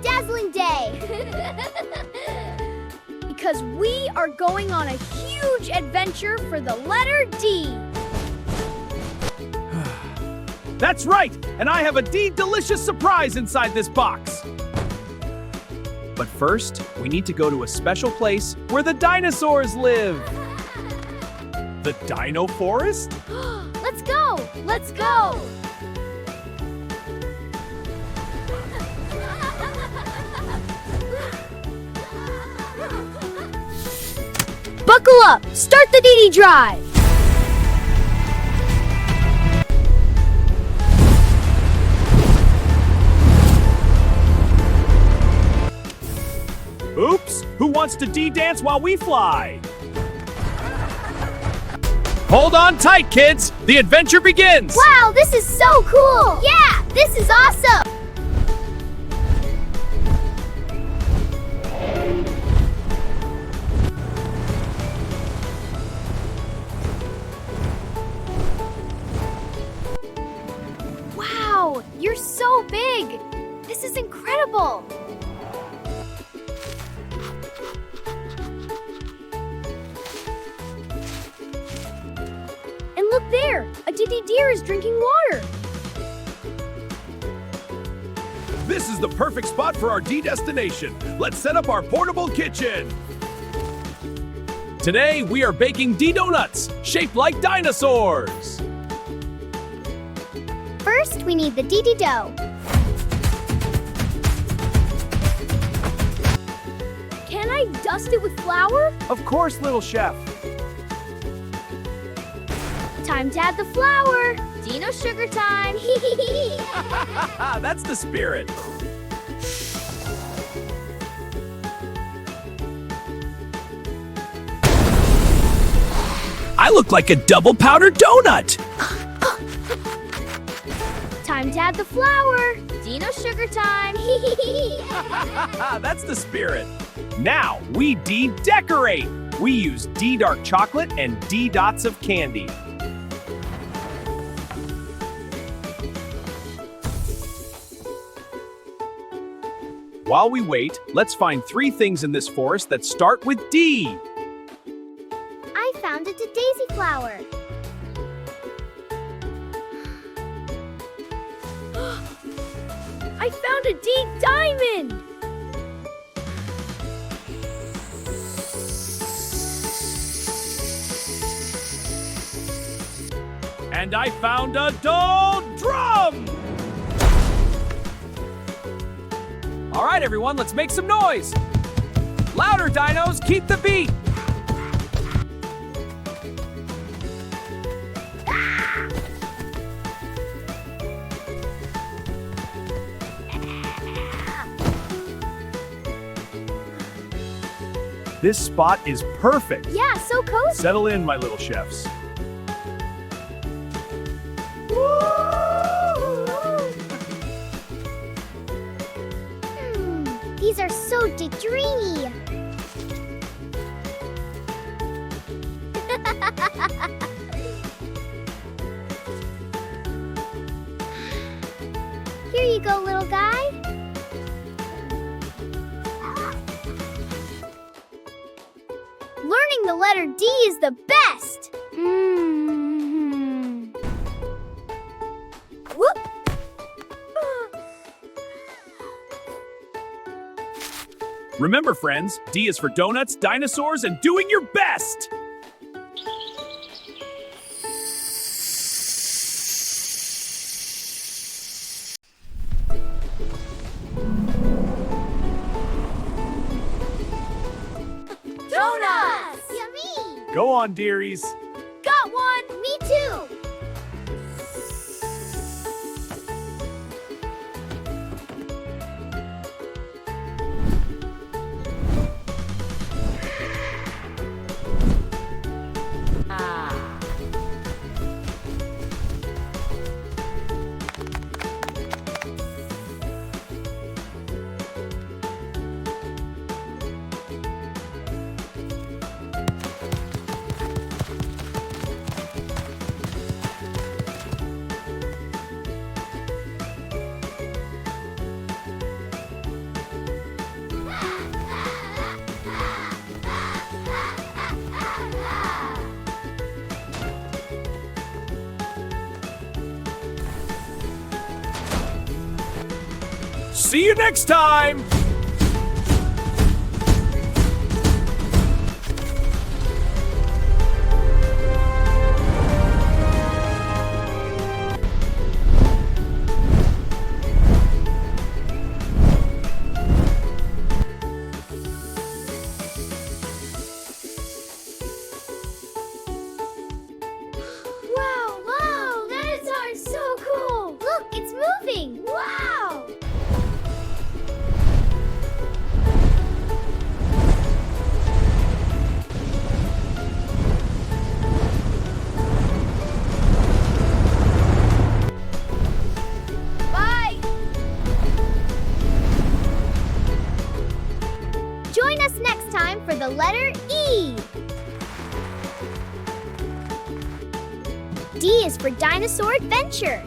dazzling day! Because we are going on a huge adventure for the letter D. That's right, and I have a D-delicious surprise inside this box. But first, we need to go to a special place where the dinosaurs live. The Dino Forest? Let's go! Let's go! Buckle up! Start the DD drive! Oops! Who wants to D-dance while we fly? Hold on tight, kids! The adventure begins! Wow, this is so cool! Yeah, this is awesome! Wow, you're so big! This is incredible! And look there! A diddy deer is drinking water! This is the perfect spot for our D destination. Let's set up our portable kitchen. Today, we are baking D-Donuts, shaped like dinosaurs. First, we need the DD dough. Can I dust it with flour? Of course, little chef. Time to add the flour. Dino sugar time. That's the spirit. I look like a double powdered donut. Time to add the flour. Dino sugar time. That's the spirit. Now we D-decorate. We use D-dark chocolate and D-dots of candy. While we wait, let's find 3 things in this forest that start with D. I found a daisy flower. I found a D diamond! And I found a doll drum! All right, everyone, let's make some noise. Louder, dinos, keep the beat. This spot is perfect. Yeah, so cozy. Settle in, my little chefs. These are so dreamy. Here you go, little guy. Learning the letter D is the best. Whoop. Remember, friends, D is for donuts, dinosaurs, and doing your best. Donuts! Yummy! Go on, dearies. Got one! Me too! See you next time! Wow, dinosaur is so cool. Look, it's moving. Wow. Bye. Join us next time for the letter E. D is for Dinosaur Adventure.